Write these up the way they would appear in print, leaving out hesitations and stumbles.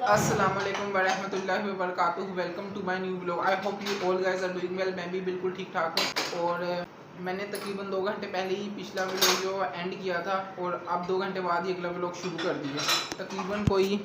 अस्सलामुअलैकुम वरहमतुल्लाहि वबरकातुहू। Welcome to my new blog. I hope you all guys are doing well. मैं भी बिल्कुल ठीक ठाक हूँ। और मैंने तकरीबन 2 घंटे पहले ही पिछला व्लॉग जो एंड किया था और अब 2 घंटे बाद ही अगला व्लॉग शुरू कर दिया। तकरीबन कोई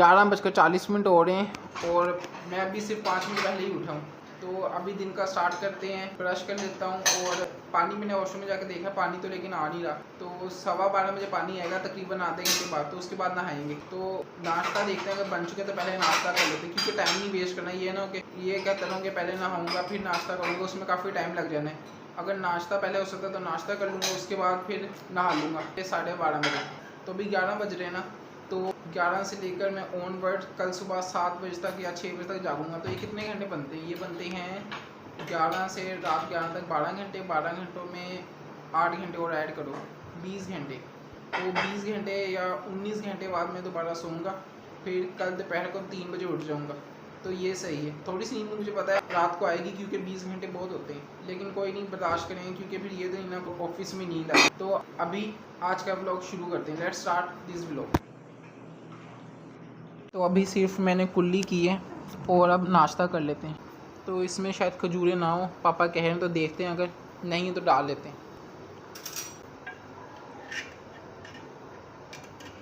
11:40 हो रहे हैं और मैं अभी सिर्फ 5 मिनट पहले ही उठा हूँ। तो अभी दिन का स्टार्ट करते हैं। ब्रश कर लेता हूँ और पानी मैंने वॉशरूम में जाकर देखा, पानी तो लेकिन आ नहीं रहा। तो 12:15 बजे पानी आएगा तकरीबन आधे घंटे बाद, तो उसके बाद नहाएंगे। तो नाश्ता देखते हैं, अगर बन चुके तो पहले नाश्ता कर लेते हैं क्योंकि टाइम नहीं वेस्ट करना। ये ना कि ये कहते रहूँ कि पहले नहाऊंगा फिर नाश्ता करूँगा, उसमें काफ़ी टाइम लग जाना है। अगर नाश्ता पहले हो सकता है तो नाश्ता कर लूँगा, उसके बाद फिर नहा लूँगा। फिर 12:30 बजे, तो अभी 11 बज रहे हैं ना। तो 11 से लेकर मैं ऑनवर्ड कल सुबह 7 बजे तक या 6 बजे तक जागूंगा। तो ये कितने घंटे बनते हैं? ये बनते हैं 11 से रात 11 तक 12 घंटे। 12 घंटों में 8 घंटे और ऐड करो, 20 घंटे। तो 20 घंटे या 19 घंटे बाद मैं दोबारा सोऊंगा, फिर कल दोपहर को 3 बजे उठ जाऊंगा। तो ये सही है। थोड़ी सी नींद मुझे पता है रात को आएगी क्योंकि 20 घंटे बहुत होते हैं, लेकिन कोई नहीं, बर्दाश्त करेंगे क्योंकि फिर ये दिन ना ऑफिस में नींद आए। तो अभी आज का व्लॉग शुरू करते हैं। Let's start this vlog. तो अभी सिर्फ मैंने कुल्ली की है और अब नाश्ता कर लेते हैं। तो इसमें शायद खजूरें ना हो, पापा कह रहे हैं, तो देखते हैं, अगर नहीं तो डाल लेते हैं।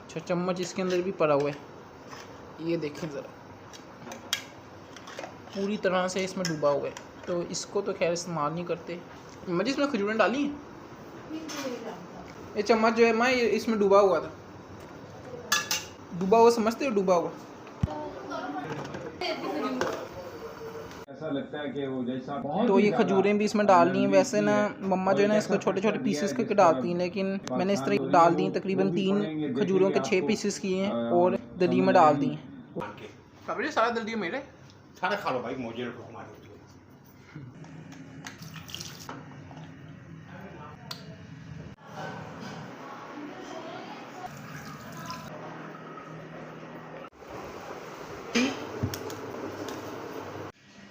अच्छा, चम्मच इसके अंदर भी पड़ा हुआ है, ये देखें ज़रा, पूरी तरह से इसमें डूबा हुआ है। तो इसको तो खैर इस्तेमाल नहीं करते। मजी इसमें खजूरें डाली हैं। ये चम्मच जो है माँ, ये इसमें डूबा हुआ था। डूबा हुआ समझते हो? डूबा हुआ ऐसा लगता है कि वो जैसा तो ये खजूरें भी इसमें डालनी है। वैसे ना मम्मा जो है ना इसको छोटे छोटे पीसेस करके डालती हैं, लेकिन मैंने इस तरह डाल दी। तकरीबन 3 खजूरों के 6 पीसेस किए हैं और दली में डाल दी हैं। सारा दलिया मेरे सारा खा लो भाई, मुझे रखो हमारे लिए।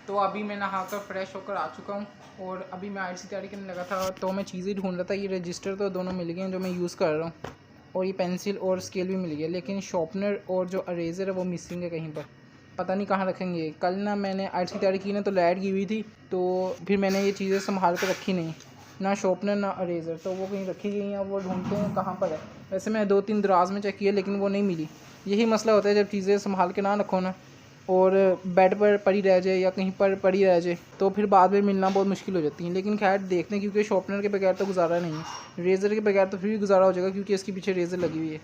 तो अभी मैं नहाकर फ्रेश होकर आ चुका हूँ और अभी मैं आइल्स की तैयारी करने लगा था। तो मैं चीज़ें ढूंढ रहा था। ये रजिस्टर तो दोनों मिल गए हैं जो मैं यूज़ कर रहा हूँ, और ये पेंसिल और स्केल भी मिल गया, लेकिन शार्पनर और जो अरेज़र है वो मिसिंग है कहीं पर। पता नहीं कहाँ रखेंगे। कल ना मैंने आइल्स की तैयारी की ना, तो लाइट की हुई थी, तो फिर मैंने ये चीज़ें संभाल कर रखी नहीं, ना शार्पनर ना अरेज़र। तो वो कहीं रखी गई हैं, वो ढूंढते हैं कहाँ पर है। वैसे मैं 2-3 दराज में चेक किया लेकिन वो नहीं मिली। यही मसला होता है जब चीज़ें संभाल के ना रखो ना, और बेड पर पड़ी रह जाए या कहीं पर पड़ी रह जाए, तो फिर बाद में मिलना बहुत मुश्किल हो जाती है। लेकिन खैर देखते हैं, क्योंकि शॉर्पनर के बगैर तो गुजारा नहीं है। रेज़र के बगैर तो फिर भी गुजारा हो जाएगा क्योंकि इसके पीछे रेज़र लगी हुई है,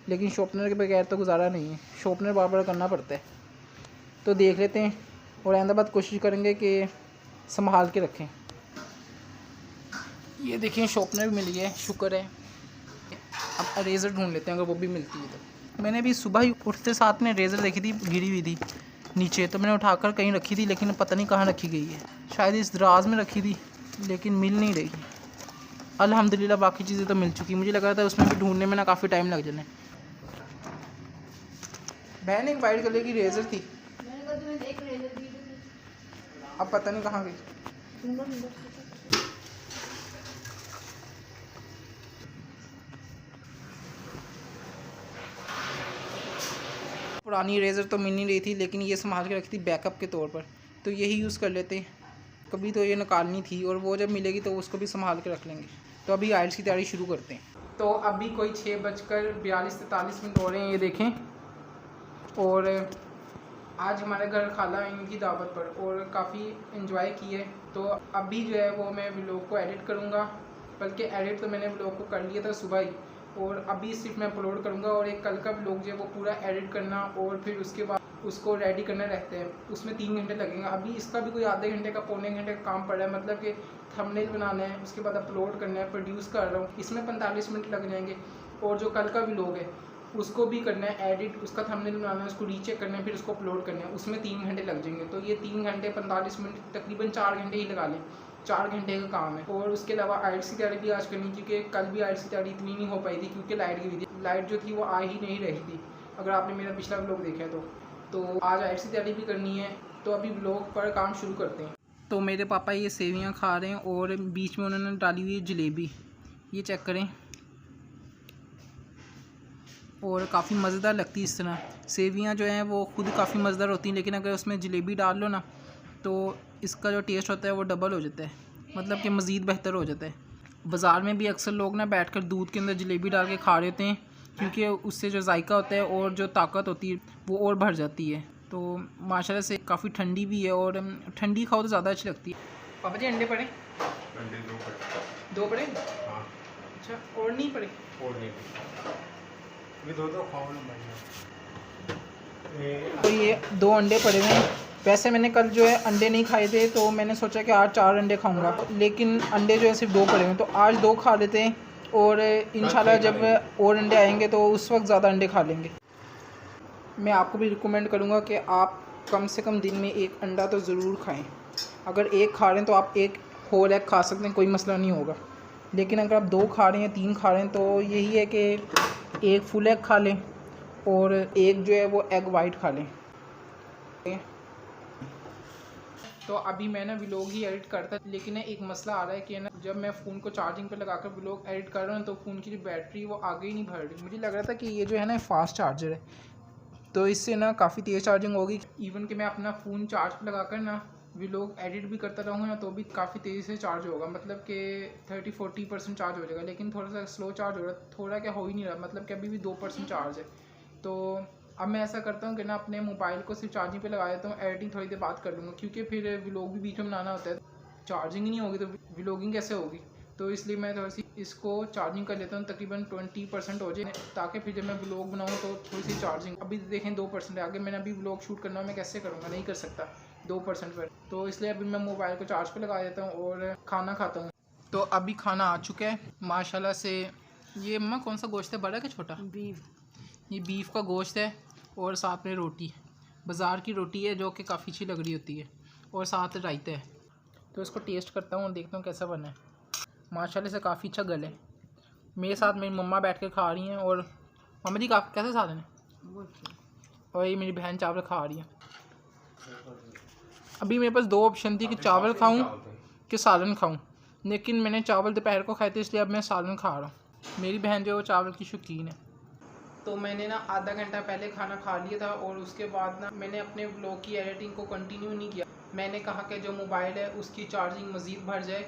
लेकिन शॉर्पनर के बगैर तो गुजारा नहीं है। शॉर्पनर बार बार करना पड़ता है। तो देख लेते हैं और आइंदा बात कोशिश करेंगे कि संभाल के रखें। ये देखें, शॉर्पनर भी मिल गया है, शुक्र है। अब अरेज़र ढूंढ लेते हैं अगर वो भी मिलती है तो। मैंने अभी सुबह ही उठते साथ में रेज़र देखी थी गिरी हुई थी नीचे, तो मैंने उठाकर कहीं रखी थी, लेकिन पता नहीं कहाँ रखी गई है। शायद इस दराज में रखी थी लेकिन मिल नहीं रही। अल्हम्दुलिल्लाह बाकी चीज़ें तो मिल चुकी। मुझे लगा था उसमें भी ढूंढने में ना काफ़ी टाइम लग जाने। बहन एक वाइट कलर की रेज़र थी, अब पता नहीं कहाँ गई। पुरानी रेज़र तो मिल नहीं रही थी, लेकिन ये संभाल के रखी थी बैकअप के तौर पर, तो यही यूज़ कर लेते हैं। कभी तो ये निकालनी थी और वो जब मिलेगी तो उसको भी संभाल के रख लेंगे। तो अभी आइल्स की तैयारी शुरू करते हैं। तो अभी कोई 6:42-43 हो रहे हैं, ये देखें। और आज हमारे घर खाला इनकी दावत पर और काफ़ी इन्जॉय की है। तो अभी जो है वो मैं व्लॉग को एडिट करूँगा, बल्कि एडिट तो मैंने व्लॉग को कर लिया था सुबह ही, और अभी सिर्फ मैं अपलोड करूँगा। और एक कल का व्लॉग जो है वो पूरा एडिट करना और फिर उसके बाद उसको रेडी करने रहते हैं, उसमें 3 घंटे लगेंगे। अभी इसका भी कोई आधे घंटे का पौने घंटे का काम पड़ा है, मतलब कि थंबनेल बनाना है, उसके बाद अपलोड करना है, प्रोड्यूस कर रहा हूँ, इसमें 45 मिनट लग जाएंगे। और जो कल का व्लॉग है उसको भी करना है एडिट, उसका थंबनेल बनाना है, उसको रीचेक करना है, फिर उसको अपलोड करना है, उसमें 3 घंटे लग जाएंगे। तो ये 3 घंटे 45 मिनट, तकरीबन 4 घंटे ही लगा लें। 4 घंटे का काम है। और उसके अलावा आइल्स की तैयारी भी आज करनी, क्योंकि कल भी आइल्स की तैयारी इतनी नहीं हो पाई थी क्योंकि लाइट गिरी थी। लाइट जो थी वो आ ही नहीं रही थी, अगर आपने मेरा पिछला व्लॉग देखा है तो आज आइल्स की तैयारी भी करनी है। तो अभी व्लॉग पर काम शुरू करते हैं। तो मेरे पापा ये सेवियाँ खा रहे हैं और बीच में उन्होंने डाली हुई है जलेबी, ये चेक करें। और काफ़ी मज़ेदार लगती है। इस तरह सेवियाँ जो हैं वो खुद काफ़ी मज़ेदार होती हैं, लेकिन अगर उसमें जलेबी डाल लो ना तो इसका जो टेस्ट होता है वो डबल हो जाता है, मतलब कि मज़ीद बेहतर हो जाता है। बाज़ार में भी अक्सर लोग ना बैठकर दूध के अंदर जलेबी डाल के खा रहे होते हैं, क्योंकि उससे जो जायका होता है और जो ताकत होती है वो और बढ़ जाती है। तो माशाल्लाह से काफ़ी ठंडी भी है, और ठंडी खाओ तो ज़्यादा अच्छी लगती है। पापा जी अंडे पड़े? अंडे दो दो पड़े? हाँ अच्छा, और नहीं पड़े? और नहीं ये दो खाओ ना भाई। तो ये 2 अंडे पड़े हुए हैं। वैसे मैंने कल जो है अंडे नहीं खाए थे, तो मैंने सोचा कि आज 4 अंडे खाऊंगा, लेकिन अंडे जो है सिर्फ 2 पड़े हुए हैं, तो आज 2 खा लेते हैं और इंशाल्लाह जब और अंडे आएंगे तो उस वक्त ज़्यादा अंडे खा लेंगे। मैं आपको भी रिकमेंड करूँगा कि आप कम से कम दिन में 1 अंडा तो ज़रूर खाएँ। अगर 1 खा रहे हैं तो आप 1 होल एग खा सकते हैं, कोई मसला नहीं होगा। लेकिन अगर आप 2 खा रहे हैं, 3 खा रहे हैं, तो यही है कि 1 फुल एग खा लें और 1 जो है वो एग वाइट खा लें। तो अभी मैं ना व्लॉग ही एडिट करता, लेकिन एक मसला आ रहा है कि ना जब मैं फ़ोन को चार्जिंग पे लगाकर व्लॉग एडिट कर रहा हूँ तो फ़ोन की जो बैटरी वो आगे ही नहीं भर रही। मुझे लग रहा था कि ये जो है ना फास्ट चार्जर है, तो इससे ना काफ़ी तेज़ चार्जिंग होगी। इवन कि मैं अपना फ़ोन चार्ज पे लगाकर ना व्लॉग एडिट भी करता रहूँगा ना तो भी काफ़ी तेज़ी से चार्ज होगा, मतलब कि 30-40% चार्ज हो जाएगा। लेकिन थोड़ा सा स्लो चार्ज हो रहा है, थोड़ा क्या हो ही नहीं रहा, मतलब कि अभी भी 2% चार्ज है। तो अब मैं ऐसा करता हूँ कि ना अपने मोबाइल को सिर्फ चार्जिंग पे लगा देता हूँ, एडिटिंग थोड़ी देर बात कर लूँगा, क्योंकि फिर व्लॉग भी बीच में बनाना होता है। चार्जिंग ही नहीं होगी तो व्लॉगिंग कैसे होगी? तो इसलिए मैं थोड़ी सी इसको चार्जिंग कर लेता हूँ, तकरीबन 20% हो जाए, ताकि फिर जब मैं व्लॉग बनाऊँ तो थोड़ी सी चार्जिंग। अभी देखें 2% है, आगे मैंने अभी व्लॉग शूट करना, मैं कैसे करूँगा? नहीं कर सकता 2% पर। तो इसलिए अभी मैं मोबाइल को चार्ज पर लगा देता हूँ और खाना खाता हूँ। तो अभी खाना आ चुका है माशाल्लाह से। ये मम्मा कौन सा गोश्त है, बड़ा कि छोटा? बीफ। ये बीफ का गोश्त है और साथ में रोटी, बाज़ार की रोटी है जो कि काफ़ी अच्छी लग रही होती है, और साथ रायता है। तो इसको टेस्ट करता हूँ और देखता हूँ कैसा बना है। माशाल्लाह से काफ़ी अच्छा गला है। मेरे साथ मेरी मम्मा बैठ कर खा रही हैं, और मम्मा जी कैसे सालन है, और ये मेरी बहन चावल खा रही है। अभी मेरे पास 2 ऑप्शन थी कि चावल खाऊं कि सालन खाऊं, लेकिन मैंने चावल दोपहर को खाए थे, इसलिए अब मैं सालन खा रहा हूँ। मेरी बहन जो है वो चावल की शौकीन है। तो मैंने ना आधा घंटा पहले खाना खा लिया था, और उसके बाद ना मैंने अपने व्लॉग की एडिटिंग को कंटिन्यू नहीं किया। मैंने कहा कि जो मोबाइल है उसकी चार्जिंग मज़ीद भर जाए,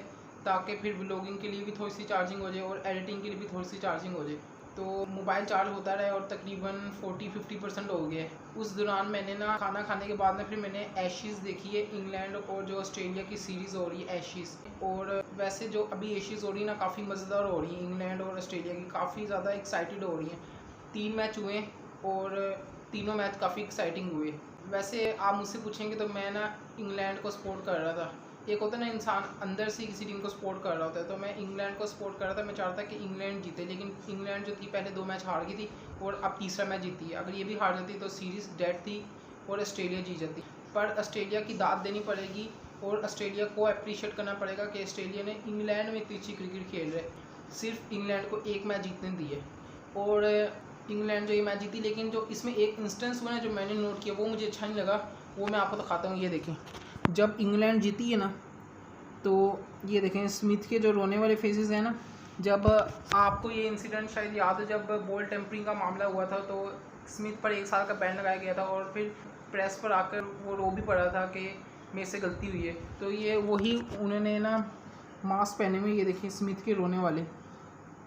ताकि फिर व्लॉगिंग के लिए भी थोड़ी सी चार्जिंग हो जाए और एडिटिंग के लिए भी थोड़ी सी चार्जिंग हो जाए। तो मोबाइल चार्ज होता रहा और तकरीबन 40-50% हो गया है। उस दौरान मैंने ना खाना खाने के बाद में फिर मैंने एशेज़ देखी है, इंग्लैंड और जो ऑस्ट्रेलिया की सीरीज़ हो रही है एशेज़। और वैसे जो अभी एशेज़ हो रही है ना काफ़ी मज़ेदार हो रही है, इंग्लैंड और ऑस्ट्रेलिया की काफ़ी ज़्यादा एक्साइटेड हो रही हैं। 3 मैच हुए और तीनों मैच काफ़ी एक्साइटिंग हुए। वैसे आप मुझसे पूछेंगे तो मैं ना इंग्लैंड को सपोर्ट कर रहा था। एक होता है ना इंसान अंदर से किसी टीम को सपोर्ट कर रहा होता है, तो मैं इंग्लैंड को सपोर्ट कर रहा था। मैं चाहता था कि इंग्लैंड जीते, लेकिन इंग्लैंड जो थी पहले 2 मैच हार गई थी और अब तीसरा मैच जीती है। अगर ये भी हार जाती तो सीरीज़ डेड थी और ऑस्ट्रेलिया जीत जाती। पर ऑस्ट्रेलिया की दाद देनी पड़ेगी और ऑस्ट्रेलिया को अप्रिशिएट करना पड़ेगा कि ऑस्ट्रेलिया ने इंग्लैंड में इतनी अच्छी क्रिकेट खेल रहे, सिर्फ इंग्लैंड को 1 मैच जीतने दिए और इंग्लैंड जो ये मैच जीती। लेकिन जो इसमें एक इंस्टेंस हुआ ना जो मैंने नोट किया, वो मुझे अच्छा नहीं लगा, वो मैं आपको दिखाता हूँ। ये देखें, जब इंग्लैंड जीती है ना तो ये देखें स्मिथ के जो रोने वाले फेसेस हैं ना। जब आपको ये इंसिडेंट शायद याद है, जब बॉल टेम्परिंग का मामला हुआ था तो स्मिथ पर 1 साल का बैन लगाया गया था, और फिर प्रेस पर आकर वो रो भी पड़ा था कि मेरे से गलती हुई है। तो ये वही उन्होंने ना मास्क पहने हुए, ये देखिए स्मिथ के रोने वाले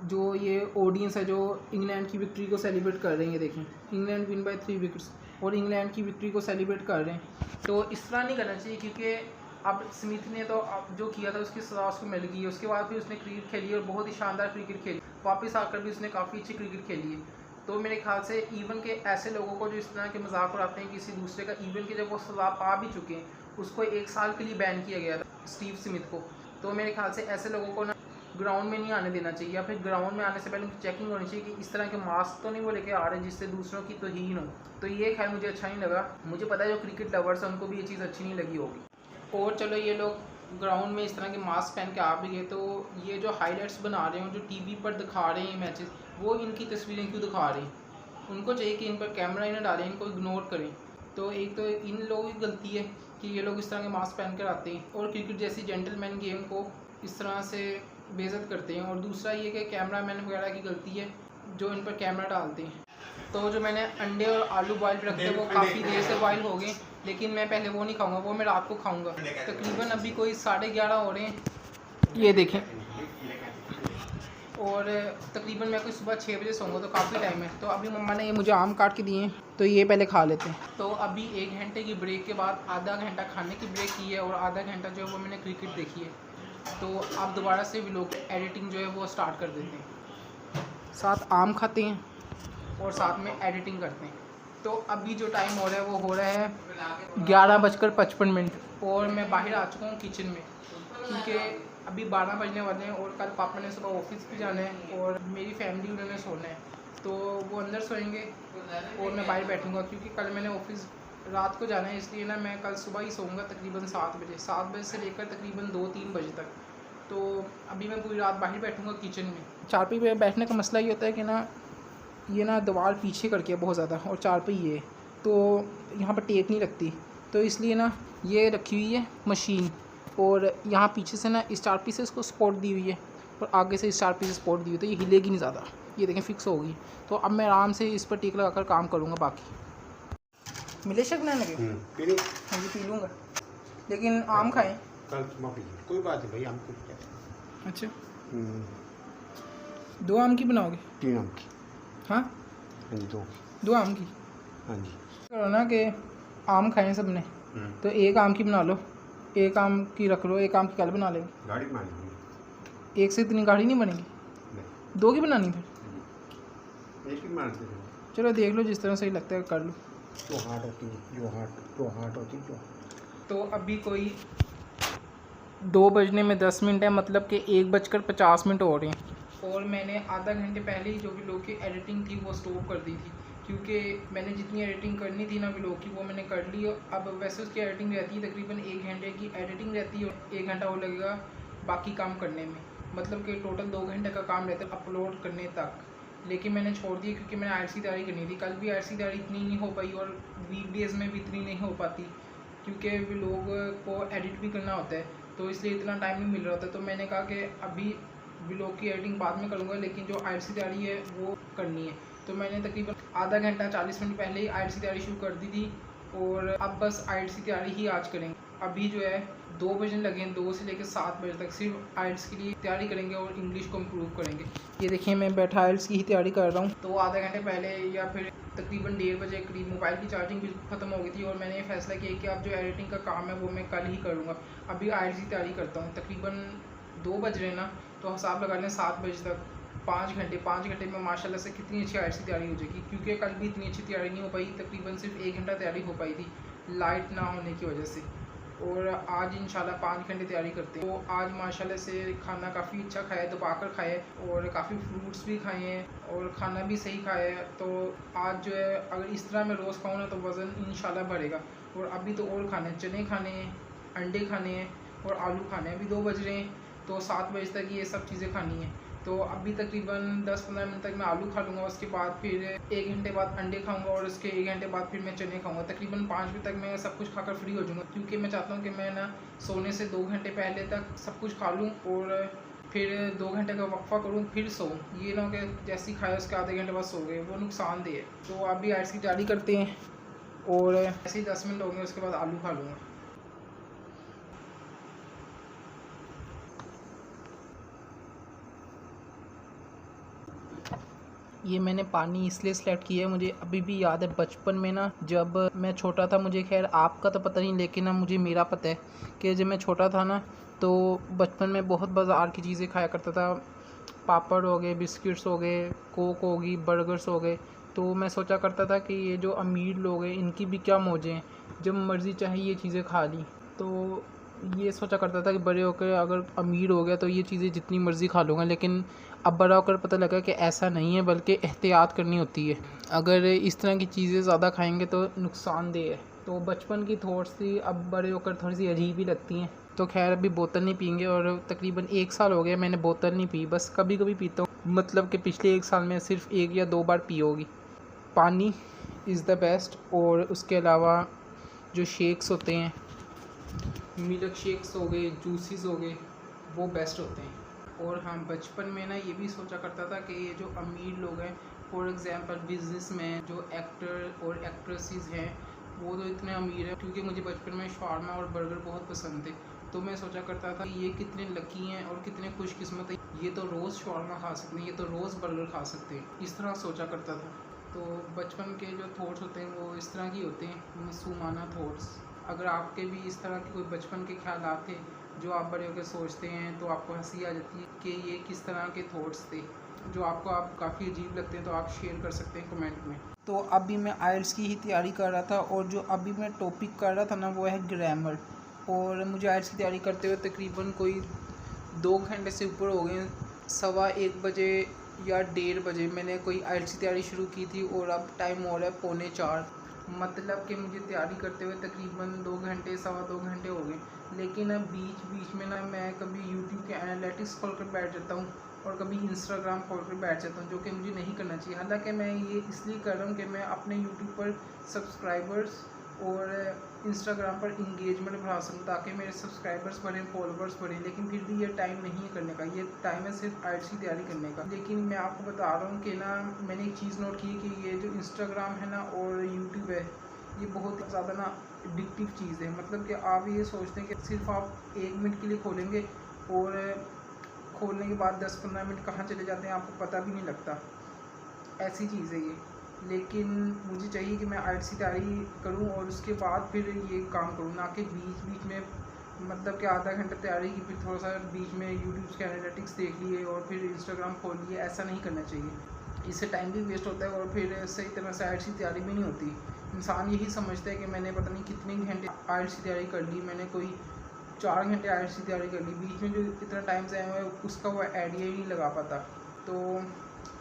जो ये ऑडियंस है जो इंग्लैंड की विक्ट्री को सेलिब्रेट कर रहे हैं। ये देखें इंग्लैंड विन बाय 3 विकेट्स और इंग्लैंड की विक्ट्री को सेलिब्रेट कर रहे हैं। तो इस तरह नहीं करना चाहिए, क्योंकि अब स्मिथ ने तो अब जो किया था उसकी सज़ा उसको मिल गई है। उसके बाद भी उसने क्रिकेट खेली और बहुत ही शानदार क्रिकेट खेली, वापस आकर भी उसने काफ़ी अच्छी क्रिकेट खेली है। तो मेरे ख्याल से इवन के ऐसे लोगों को जो इस तरह के मजाक उड़ाते हैं किसी दूसरे का, इवन के जब वो सज़ा पा भी चुके हैं, उसको 1 साल के लिए बैन किया गया था स्टीव स्मिथ को। तो मेरे ख्याल से ऐसे लोगों को ना ग्राउंड में नहीं आने देना चाहिए, या फिर ग्राउंड में आने से पहले उनकी चेकिंग होनी चाहिए कि इस तरह के मास्क तो नहीं वो लेके आ रहे जिससे दूसरों की तौहीन हो। तो ये खैर मुझे अच्छा नहीं लगा। मुझे पता है जो क्रिकेट लवर्स हैं उनको भी ये चीज़ अच्छी नहीं लगी होगी। और चलो ये लोग ग्राउंड में इस तरह के मास्क पहन के आ भी गए, तो ये जो हाईलाइट्स बना रहे हैं जो टीवी पर दिखा रहे हैं मैचेस, वो इनकी तस्वीरें क्यों दिखा रहे हैं? उनको चाहिए कि इन पर कैमरा ही ना डालें, इनको इग्नोर करें। तो एक तो इन लोगों की गलती है कि ये लोग इस तरह के मास्क पहन कर आते हैं और क्रिकेट जैसी जेंटलमैन गेम को इस तरह से बेइज्जत करते हैं। और दूसरा ये कि कैमरा मैन वगैरह की गलती है जो इन पर कैमरा डालते हैं। तो जो मैंने अंडे और आलू बॉयल रखे थे वो काफ़ी देर से बॉयल हो गए, लेकिन मैं पहले वो नहीं खाऊंगा, वो मैं रात को खाऊंगा। तकरीबन अभी कोई 11:30 हो रहे हैं, ये देखें, और तकरीबन मैं कोई सुबह 6 बजे सोऊंगा, तो काफ़ी टाइम है। तो अभी मम्मा ने ये मुझे आम काट के दिए हैं, तो ये पहले खा लेते हैं। तो अभी 1 घंटे की ब्रेक के बाद आधा घंटा खाने की ब्रेक की है और आधा घंटा जो है वो मैंने क्रिकेट देखी है। तो अब दोबारा से व्लॉग एडिटिंग जो है वो स्टार्ट कर देते हैं, साथ आम खाते हैं और साथ में एडिटिंग करते हैं। तो अभी जो टाइम हो रहा है वो हो रहा है 11:55 और मैं बाहर आ चुका हूँ किचन में, क्योंकि अभी 12 बजने वाले हैं और कल पापा ने सुबह ऑफिस भी जाना है और मेरी फैमिली उन्होंने सोना है, तो वो अंदर सोएंगे और मैं बाहर बैठूंगा, क्योंकि कल मैंने ऑफिस रात को जाना है, इसलिए ना मैं कल सुबह ही सोऊंगा तकरीबन 7 बजे से लेकर तकरीबन 2-3 बजे तक। तो अभी मैं पूरी रात बाहर बैठूंगा किचन में। चारपाई पे बैठने का मसला ये होता है कि ना ये ना दीवार पीछे करके है बहुत ज़्यादा, और चारपाई ये तो यहाँ पर टेक नहीं लगती, तो इसलिए ना ये रखी हुई है मशीन, और यहाँ पीछे से ना इस चारपाई से इसको सपोर्ट दी हुई है और आगे से इस चारपाई से सपोर्ट दी हुई, तो ये हिलेगी नहीं ज़्यादा। ये देखें फिक्स हो गई, तो अब मैं आराम से इस पर टेक लगा कर काम करूँगा। बाकी मिले शक ना लगे हाँ जी, पी लूँगा, लेकिन आम खाएँ। कल माफी कोई बात नहीं भाई, हम कुछ अच्छा 2 आम की बनाओगे? 3 आम की। हाँ हाँ जी, 2 आम की। हाँ जी। करो ना कि आम खाएं सब ने, तो 1 आम की बना लो, 1 आम की रख लो, 1 आम की कल बना लेंगे। गाड़ी मान ली 1 से इतनी गाढ़ी नहीं बनेगी, 2 की बनानी फिर। एक ही मारते हैं। चलो देख लो, जिस तरह सही लगता है कर लो। जो हार्ट होती है, जो हार्ट होती है। तो अभी कोई 2 बजने में 10 मिनट है, मतलब कि 1:50 हो रहे हैं, और मैंने आधा घंटे पहले ही जो व्लॉग की एडिटिंग थी वो स्टॉप कर दी थी, क्योंकि मैंने जितनी एडिटिंग करनी थी ना व्लॉग की वो मैंने कर ली। अब वैसे उसकी एडिटिंग रहती है तकरीबन 1 घंटे की एडिटिंग रहती है और 1 घंटा वो लगेगा बाकी काम करने में, मतलब कि टोटल 2 घंटे का काम रहता है अपलोड करने तक। लेकिन मैंने छोड़ दी क्योंकि मैंने आईसी तैयारी करनी थी। कल भी आईसी तैयारी इतनी नहीं हो पाई और वीकडेज़ में भी इतनी नहीं हो पाती, क्योंकि व्लॉग को एडिट भी करना होता है, तो इसलिए इतना टाइम नहीं मिल रहा होता। तो मैंने कहा कि अभी व्लॉग की एडिटिंग बाद में करूँगा, लेकिन जो आईसी तैयारी है वो करनी है। तो मैंने तकरीबन आधा घंटा 40 मिनट पहले ही आईसी तैयारी शुरू कर दी थी, और अब बस आईसी तैयारी ही आज करेंगे। अभी जो है 2 बजने लगे हैं, 2 से लेकर 7 बजे तक सिर्फ आइल्स के लिए तैयारी करेंगे और इंग्लिश को इम्प्रूव करेंगे। ये देखिए मैं बैठा आइल्स की ही तैयारी कर रहा हूँ। तो आधा घंटे पहले या फिर तकरीबन 1:30 बजे करीब मोबाइल की चार्जिंग भी ख़त्म हो गई थी, और मैंने ये फैसला किया कि अब जो एडिटिंग का काम है वो मैं कल ही करूँगा। अभी आइल्स की तैयारी करता हूँ, तकरीबन 2 बज रहे ना, तो हिसाब लगा लें 7 बजे तक 5 घंटे में माशाल्लाह से कितनी अच्छी आइल्स की तैयारी हो जाएगी, क्योंकि कल भी इतनी अच्छी तैयारी नहीं हो पाई, तकरीबन सिर्फ 1 घंटा तैयारी हो पाई थी लाइट ना होने की वजह से। और आज इंशाल्लाह 5 घंटे तैयारी करते हैं। तो आज माशाल्लाह से खाना काफ़ी अच्छा खाया है, दोपहर खाया है और काफ़ी फ्रूट्स भी खाए हैं और खाना भी सही खाया है। तो आज जो है अगर इस तरह मैं रोज़ खाऊँ ना तो वज़न इंशाल्लाह बढ़ेगा। और अभी तो और खाने, चने खाने हैं, अंडे खाने हैं और आलू खाने हैं। अभी 2 बज रहे हैं, तो 7 बजे तक ये सब चीज़ें खानी है। तो अभी तकरीबन 10-15 मिनट तक मैं आलू खा लूँगा, उसके बाद फिर 1 घंटे बाद अंडे खाऊंगा और उसके 1 घंटे बाद फिर मैं चने खाऊंगा। तकरीबन 5 बजे तक मैं सब कुछ खाकर फ्री हो जाऊँगा, क्योंकि मैं चाहता हूँ कि मैं ना सोने से 2 घंटे पहले तक सब कुछ खा लूँ और फिर 2 घंटे का वक्फा करूँ फिर सोऊँ। ये ना कि जैसे ही खाया उसके आधे घंटे बाद सो गए, वो नुकसानदेह है। तो अभी आइल्स की तैयारी करते हैं और ऐसे ही 10 मिनट होंगे, उसके बाद आलू खा लूँगा। ये मैंने पानी इसलिए सेलेक्ट किया है, मुझे अभी भी याद है बचपन में ना जब मैं छोटा था, मुझे खैर आपका तो पता नहीं लेकिन ना मुझे मेरा पता है कि जब मैं छोटा था ना तो बचपन में बहुत बाज़ार की चीज़ें खाया करता था। पापड़ हो गए, बिस्किट्स हो गए, कोक होगी, बर्गर्स हो गए। तो मैं सोचा करता था कि ये जो अमीर लोग हैं इनकी भी क्या मौजें हैं, जब मर्ज़ी चाहे ये चीज़ें खा ली। तो ये सोचा करता था कि बड़े होकर अगर अमीर हो गया तो ये चीज़ें जितनी मर्ज़ी खा लूँगा, लेकिन अब बड़ा होकर पता लगा कि ऐसा नहीं है, बल्कि एहतियात करनी होती है। अगर इस तरह की चीज़ें ज़्यादा खाएंगे तो नुकसानदेह है। तो बचपन की थॉट्स थी, अब बड़े होकर थोड़ी सी अजीब ही लगती हैं। तो खैर अभी बोतल नहीं पीएंगे और तकरीबन 1 साल हो गया मैंने बोतल नहीं पी, बस कभी कभी पीता हूँ। मतलब कि पिछले 1 साल में सिर्फ 1 या 2 बार पी होगी। पानी इज़ द बेस्ट, और उसके अलावा जो शेक्स होते हैं, मिल्क शेक्स हो गए, जूसेस हो गए, वो बेस्ट होते हैं। और हाँ, बचपन में ना ये भी सोचा करता था कि ये जो अमीर लोग हैं फॉर एग्ज़ाम्पल बिज़नेस में जो एक्टर और एक्ट्रेसेस हैं वो तो इतने अमीर हैं, क्योंकि मुझे बचपन में शवारमा और बर्गर बहुत पसंद थे। तो मैं सोचा करता था कि ये कितने लकी हैं और कितने खुशकिस्मत हैं, ये तो रोज़ शवारमा खा सकते हैं, ये तो रोज़ बर्गर खा सकते हैं, इस तरह सोचा करता था। तो बचपन के जो थॉट्स होते हैं वो इस तरह की होते हैं, मासूमाना थॉट्स। अगर आपके भी इस तरह के कोई बचपन के ख्यालात थे जो आप बड़े होकर सोचते हैं तो आपको हंसी आ जाती है कि ये किस तरह के थॉट्स थे जो आपको आप काफ़ी अजीब लगते हैं, तो आप शेयर कर सकते हैं कमेंट में। तो अभी मैं आइल्स की ही तैयारी कर रहा था और जो अभी मैं टॉपिक कर रहा था ना वो है ग्रामर। और मुझे आइल्स की तैयारी करते हुए तकरीबन कोई 2 घंटे से ऊपर हो गए। 1:15 बजे या 1:30 बजे मैंने कोई आइल्स की तैयारी शुरू की थी और अब टाइम हो रहा है 3:45। मतलब कि मुझे तैयारी करते हुए तकरीबन 2 घंटे 2.25 घंटे हो गए। लेकिन अब बीच बीच में ना मैं कभी यूट्यूब के एनालिटिक्स खोल कर बैठ जाता हूँ और कभी इंस्टाग्राम खोल कर बैठ जाता हूँ, जो कि मुझे नहीं करना चाहिए। हालांकि मैं ये इसलिए कर रहा हूँ कि मैं अपने यूट्यूब पर सब्सक्राइबर्स और इंस्टाग्राम पर इंगेजमेंट बढ़ा सकूँ ताकि मेरे सब्सक्राइबर्स बढ़ें, फॉलोवर्स बढ़ें। लेकिन फिर भी ये टाइम नहीं है करने का, ये टाइम है सिर्फ आइल्स की तैयारी करने का। लेकिन मैं आपको बता रहा हूँ कि ना मैंने एक चीज़ नोट की कि ये जो इंस्टाग्राम है ना और यूट्यूब है, ये बहुत ज़्यादा ना एडिक्टिव चीज़ है। मतलब कि आप ये सोचते हैं कि सिर्फ आप 1 मिनट के लिए खोलेंगे और खोलने के बाद 10-15 मिनट कहाँ चले जाते हैं आपको पता भी नहीं लगता, ऐसी चीज़ है ये। लेकिन मुझे चाहिए कि मैं आइल्स की तैयारी करूं और उसके बाद फिर ये काम करूं, ना कि बीच बीच में मतलब कि आधा घंटा तैयारी की फिर थोड़ा सा बीच में यूट्यूब के एनालिटिक्स देख लिए और फिर इंस्टाग्राम खोल लिए। ऐसा नहीं करना चाहिए, इससे टाइम भी वेस्ट होता है और फिर सही तरह से आइल्स की तैयारी भी नहीं होती। इंसान यही समझता है कि मैंने पता नहीं कितने घंटे आइल्स की तैयारी कर ली, मैंने कोई 4 घंटे आइल्स की तैयारी कर ली, बीच में जो इतना टाइम ज़ाया हुआ है उसका वो आइडिया ही नहीं लगा पाता। तो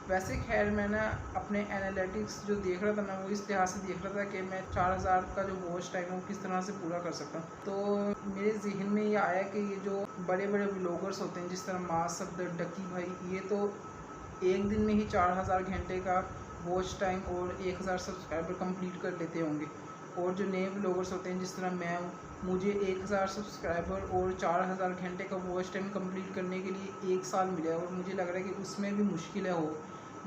वैसे खैर मैं ना अपने एनालिटिक्स जो देख रहा था ना वो इस लिहाज से देख रहा था कि मैं 4000 का जो वॉच टाइम है वो किस तरह से पूरा कर सकता हूँ। तो मेरे जहन में ये आया कि ये जो बड़े बड़े व्लॉगर्स होते हैं जिस तरह मास सफदर, डकी भाई, ये तो एक दिन में ही 4000 घंटे का वॉच टाइम और 1000 सब्सक्राइबर कंप्लीट कर लेते होंगे। और जो नए व्लॉगर्स होते हैं जिस तरह मैं हूँ, मुझे 1000 सब्सक्राइबर और 4000 घंटे का वॉच टाइम कंप्लीट करने के लिए 1 साल मिला है और मुझे लग रहा है कि उसमें भी मुश्किल है हो।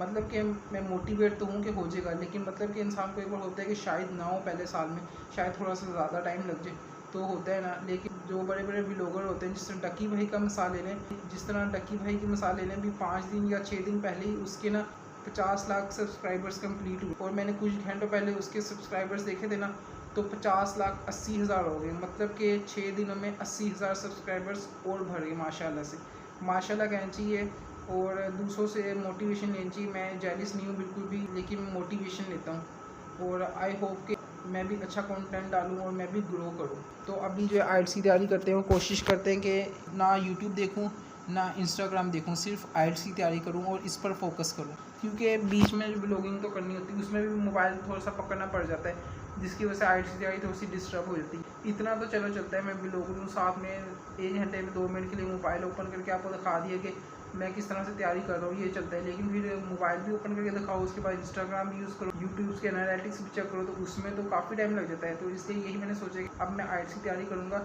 मतलब कि मैं मोटिवेट तो हूँ कि हो जाएगा, लेकिन मतलब कि इंसान को एक बार होता है कि शायद ना हो पहले साल में, शायद थोड़ा सा ज़्यादा टाइम लग जाए, तो होता है ना। लेकिन जो बड़े बड़े व्लॉगर होते हैं जिस तरह डकी भाई का मिसाल ले लें, जिस तरह डकी भाई की मिसाल ले लें, अभी 5 दिन या 6 दिन पहले ही उसके ना 50 लाख सब्सक्राइबर्स कंप्लीट हुए और मैंने कुछ घंटों पहले उसके सब्सक्राइबर्स देखे थे ना तो 50,80,000 हो गए। मतलब कि 6 दिनों में 80,000 सब्सक्राइबर्स और बढ़ गए माशाल्लाह से। माशाल्लाह कहना चाहिए और दूसरों से मोटिवेशन लेनी चाहिए। मैं जेलिस नहीं हूँ बिल्कुल भी, लेकिन मैं मोटिवेशन लेता हूँ और आई होप कि मैं भी अच्छा कंटेंट डालूँ और मैं भी ग्रो करूँ। तो अभी जो आइल्स की तैयारी करते हैं वो कोशिश करते हैं कि ना यूट्यूब देखूँ ना इंस्टाग्राम देखूँ, सिर्फ आइल्स की तैयारी करूँ और इस पर फोकस करूँ, क्योंकि बीच में व्लॉगिंग तो करनी होती है, उसमें भी मोबाइल थोड़ा सा पकड़ना पड़ जाता है जिसकी वजह से आइल्स की तैयारी थोड़ी सी डिस्टर्ब हो जाती है। इतना तो चलो चलता है, मैं व्लॉग लूँ साथ में 1 घंटे में 2 मिनट के लिए मोबाइल ओपन करके आपको दिखा दिया कि मैं किस तरह से तैयारी कर रहा हूँ, ये चलता है। लेकिन फिर मोबाइल भी ओपन करके दिखाओ, उसके बाद इंस्टाग्राम भी यूज़ करो, यूट्यूब के एनालिटिक्स भी चेक करो, तो उसमें तो काफ़ी टाइम लग जाता है। तो इसलिए यही मैंने सोचा कि अब मैं आइल्स की तैयारी करूँगा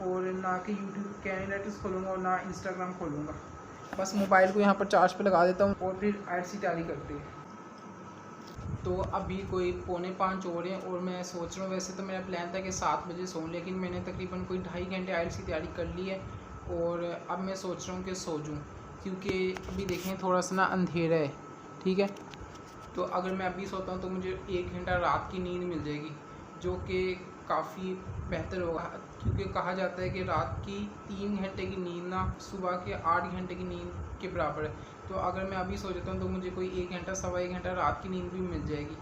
और ना कि यूट्यूब के एनालिटिक्स खोलूँगा और ना इंस्टाग्राम खोलूँगा। बस मोबाइल को यहाँ पर चार्ज पे लगा देता हूँ और फिर आइल्स की तैयारी करते हैं। तो अभी कोई 4:45 हो रहे हैं और मैं सोच रहा हूँ, वैसे तो मेरा प्लान था कि 7 बजे सोऊं, लेकिन मैंने तकरीबन कोई 2.5 घंटे आइल्स की तैयारी कर ली है और अब मैं सोच रहा हूँ कि सो जाऊँ, क्योंकि अभी देखें थोड़ा सा ना अंधेरा है, ठीक है। तो अगर मैं अभी सोता हूँ तो मुझे 1 घंटा रात की नींद मिल जाएगी, जो कि काफ़ी बेहतर होगा, क्योंकि कहा जाता है कि रात की 3 घंटे की नींद ना सुबह के 8 घंटे की नींद के बराबर है। तो अगर मैं अभी सो जाता हूँ तो मुझे कोई 1 घंटा 1.25 घंटा रात की नींद भी मिल जाएगी।